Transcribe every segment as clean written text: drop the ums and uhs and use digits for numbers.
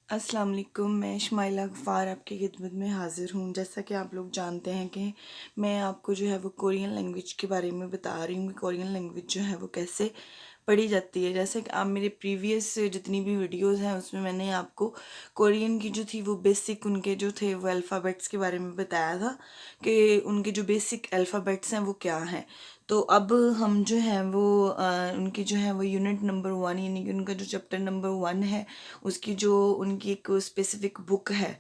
अस्सलाम वालेकुम। मैं इस्माइला गफ़ार आपकी खिदमत में हाज़िर हूँ। जैसा कि आप लोग जानते हैं कि मैं आपको जो है वो कोरियन लैंग्वेज के बारे में बता रही हूँ कि कोरियन लैंग्वेज जो है वो कैसे पढ़ी जाती है। जैसे कि आप मेरे प्रीवियस जितनी भी वीडियोस हैं उसमें मैंने आपको कोरियन की जो थी वो बेसिक उनके जो थे वो अल्फ़ाबेट्स के बारे में बताया था कि उनके जो बेसिक अल्फ़ाबेट्स हैं वो क्या हैं। तो अब हम जो है वो उनकी जो है वो यूनिट नंबर 1 यानी कि उनका जो चैप्टर नंबर 1 है उसकी जो उनकी एक स्पेसिफिक बुक है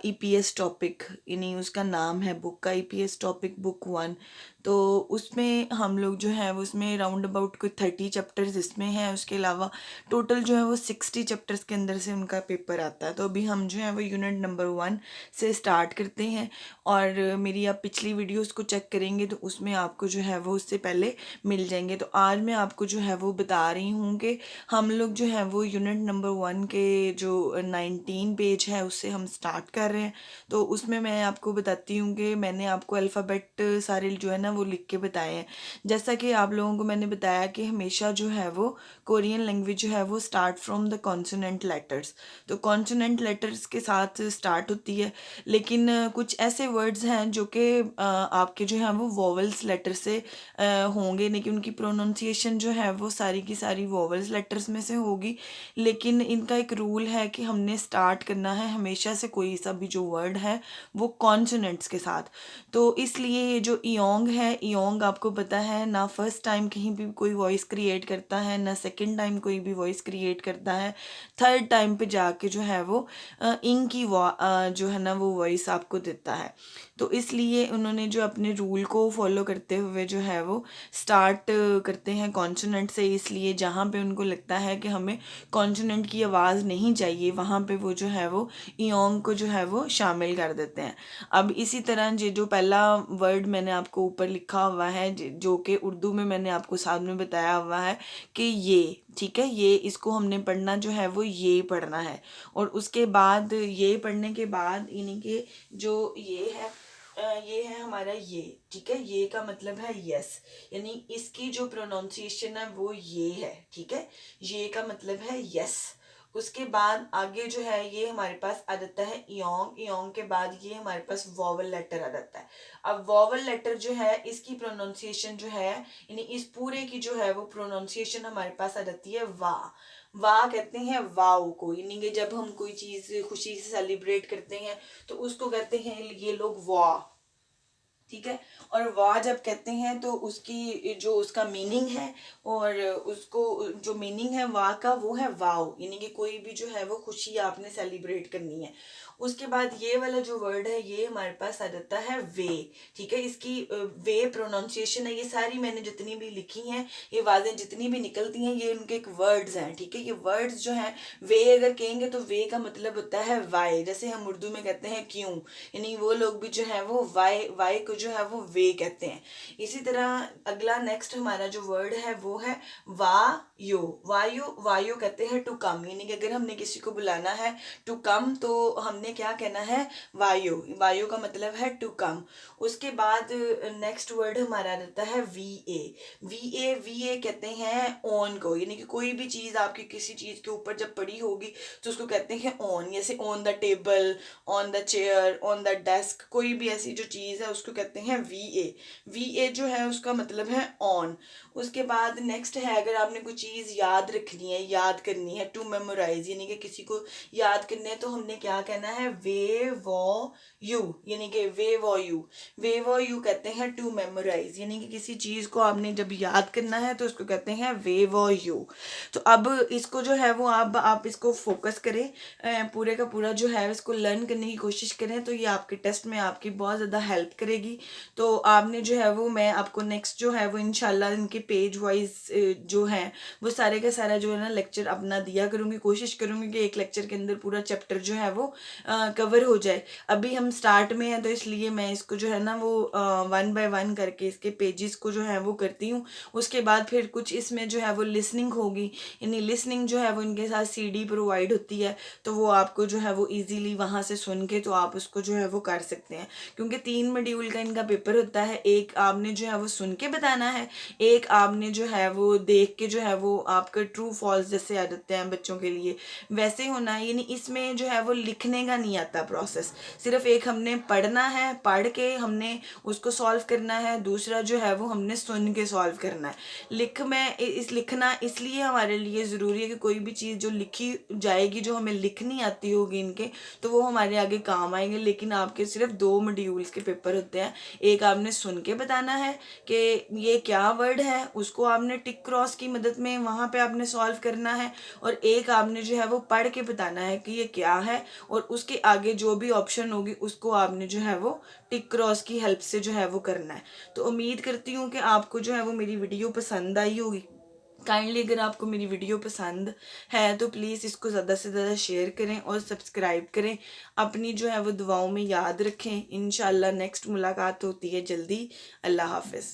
ईपीएस टॉपिक यानी उसका नाम है बुक का ईपीएस टॉपिक बुक 1। तो उसमें हम लोग जो है वो उसमें राउंड अबाउट कोई 30 चैप्टर्स इसमें हैं। उसके अलावा टोटल जो है वो 60 चैप्टर्स के अंदर से उनका पेपर आता है। तो अभी हम जो है वो यूनिट नंबर 1 से स्टार्ट करते हैं और मेरी आप पिछली वीडियोस को चेक करेंगे तो उसमें आपको जो है वो उससे पहले मिल जाएंगे। तो आज मैं आपको जो है वो बता रही हूँ कि हम लोग जो है वो यूनिट नंबर 1 के जो 19 पेज है उससे हम स्टार्ट कर रहे हैं। तो उसमें मैं आपको बताती हूँ कि मैंने आपको अल्फ़ाबेट सारे जो है ना वो लिख के बताए हैं। जैसा कि आप लोगों को मैंने बताया कि हमेशा जो है वो कोरियन लैंग्वेज जो है वो start from the consonant letters. तो कॉन्सोनेंट लेटर्स के साथ स्टार्ट होती है, लेकिन कुछ ऐसे वर्ड्स हैं जो कि आपके जो है वो वोवेल्स लेटर से होंगे, लेकिन उनकी प्रोनाउंसिएशन जो है वो सारी की सारी वोवेल्स लेटर्स में से होगी। लेकिन इनका एक रूल है कि हमने स्टार्ट करना है हमेशा से कोई सा भी जो वर्ड है वो कॉन्सोनेंट्स के साथ। तो इसलिए ये जो इयोंग है, इयोंग आपको पता है ना फर्स्ट टाइम कहीं भी कोई वॉइस क्रिएट करता है ना सेकंड टाइम कोई भी वॉइस क्रिएट करता है। थर्ड टाइम पे जाके जो है वो इंग की जो है ना वो वॉइस आपको देता है। तो इसलिए उन्होंने जो अपने रूल को फॉलो करते हुए जो है वो स्टार्ट करते हैं कॉन्सोनेंट से। इसलिए जहाँ पे उनको लगता है कि हमें कॉन्सोनेंट की आवाज़ नहीं चाहिए वहाँ पे वो जो है वो इयोंग को जो है वो शामिल कर देते हैं। अब इसी तरह ये जो पहला वर्ड मैंने आपको ऊपर लिखा हुआ है जो कि उर्दू में मैंने आपको साथ में बताया हुआ है कि ये ठीक है, ये इसको हमने पढ़ना जो है वो ये पढ़ना है। और उसके बाद ये पढ़ने के बाद यानी कि जो ये है ये है हमारा ये, ठीक है। ये का मतलब है यस, यानी इसकी जो प्रोनाउंसिएशन है वो ये है, ठीक है। ये का मतलब है यस। उसके बाद आगे जो है ये हमारे पास आ जाता है इयोंग। इयोंग के बाद ये हमारे पास वॉवल लेटर आ जाता है। अब वॉवल लेटर जो है इसकी प्रोनाउंसिएशन जो है यानी इस पूरे की जो है वो प्रोनाउंसिएशन हमारे पास आ जाती है वाह। वाह कहते हैं वाव को, यानी कि जब हम कोई चीज खुशी से सेलिब्रेट करते हैं तो उसको कहते हैं ये लोग वाह, ठीक है। और वाह जब कहते हैं तो उसकी जो उसका मीनिंग है और उसको जो मीनिंग है वाह का वो है वाव, यानी कि कोई भी जो है वो खुशी आपने सेलिब्रेट करनी है। उसके बाद ये वाला जो वर्ड है ये हमारे पास आ जाता है वे, ठीक है। इसकी वे प्रोनाउंसिएशन है। ये सारी मैंने जितनी भी लिखी हैं ये आवाजें जितनी भी निकलती हैं ये उनके एक वर्ड्स हैं, ठीक है। ये वर्ड्स जो हैं वे अगर कहेंगे तो वे का मतलब होता है वाई, जैसे हम उर्दू में कहते हैं क्यों, यानी वो लोग भी जो है वो वाई वाई को जो है वो वे कहते हैं। इसी तरह अगला नेक्स्ट हमारा जो वर्ड है वो है वायु। वायु वायु कहते हैं टू कम, यानी कि अगर हमने किसी को बुलाना है टू कम तो हमने क्या कहना है वायु। वायु का मतलब है टू कम। उसके बाद नेक्स्ट वर्ड हमारा रहता है वी ए। वी ए कहते हैं ऑन को, यानी कि कोई भी चीज आपकी किसी चीज के ऊपर जब पड़ी होगी तो उसको कहते हैं ऑन। जैसे on the table, on the chair, on the desk, कोई भी ऐसी जो चीज है उसको कहते हैं वी ए। वी ए जो है उसका मतलब है ऑन। उसके बाद नेक्स्ट है अगर आपने कोई चीज याद रखनी है, याद करनी है, टू मेमोराइज, यानी कि किसी को याद करने है तो हमने क्या कहना है वे वो यू, यानी कि वे वो यू। वे वो यू कहते हैं टू मेमोराइज, यानी कि किसी चीज को आपने जब याद करना है तो उसको कहते हैं वे वो यू। तो अब इसको जो है वो आप इसको फोकस करें, पूरे का पूरा जो है इसको लर्न करने की कोशिश करें तो ये आपके टेस्ट में आपकी बहुत ज़्यादा हेल्प करेगी। तो आपने जो है वो मैं आपको नेक्स्ट जो है वो इंशाल्लाह इनके पेज वाइज जो है वो सारे का सारा जो है ना लेक्चर अपना दिया करूँगी। कोशिश करूँगी कि एक लेक्चर के अंदर पूरा चैप्टर जो है वो कवर हो जाए। अभी हम स्टार्ट में हैं तो इसलिए मैं इसको जो है ना वो 1 बाय 1 करके इसके पेजेस को जो है वो करती हूँ। उसके बाद फिर कुछ इसमें जो है वो लिसनिंग होगी, यानी लिसनिंग जो है वो इनके साथ सीडी प्रोवाइड होती है तो वो आपको जो है वो इजीली वहाँ से सुन के तो आप उसको जो है वो कर सकते हैं। क्योंकि 3 मॉड्यूल का इनका पेपर होता है, एक आपने जो है वो सुन के बताना है, एक आपने जो है वो देख के जो है वो आपका ट्रू फॉल्स जैसे आ जाते हैं बच्चों के लिए वैसे होना है। यानी इसमें जो है वो लिखने का नहीं आता प्रोसेस, सिर्फ एक हमने पढ़ना है, पढ़ के हमने उसको सॉल्व करना है, दूसरा जो है वो हमने सुन के सॉल्व करना है। लिखना इसलिए हमारे लिए ज़रूरी है कि कोई भी चीज़ जो लिखी जाएगी, जो हमें लिखनी आती होगी इनके, तो वो हमारे आगे काम आएंगे। लेकिन आपके सिर्फ 2 मॉड्यूल्स के पेपर होते हैं, एक आपने सुन के बताना है कि ये क्या वर्ड है, उसको आपने टिक क्रॉस की मदद में वहाँ पे आपने सॉल्व करना है, और एक आपने जो है वो पढ़ के बताना है कि ये क्या है, और उसके आगे जो भी ऑप्शन होगी उसको आपने जो है वो टिक क्रॉस की हेल्प से जो है वो करना है। तो उम्मीद करती हूँ कि आपको जो है वो मेरी वीडियो पसंद आई होगी। काइंडली अगर आपको मेरी वीडियो पसंद है तो प्लीज़ इसको ज़्यादा से ज़्यादा शेयर करें और सब्सक्राइब करें। अपनी जो है वो दुआओं में याद रखें। इंशाल्लाह नेक्स्ट मुलाकात होती है जल्दी। अल्लाह हाफ़िज़।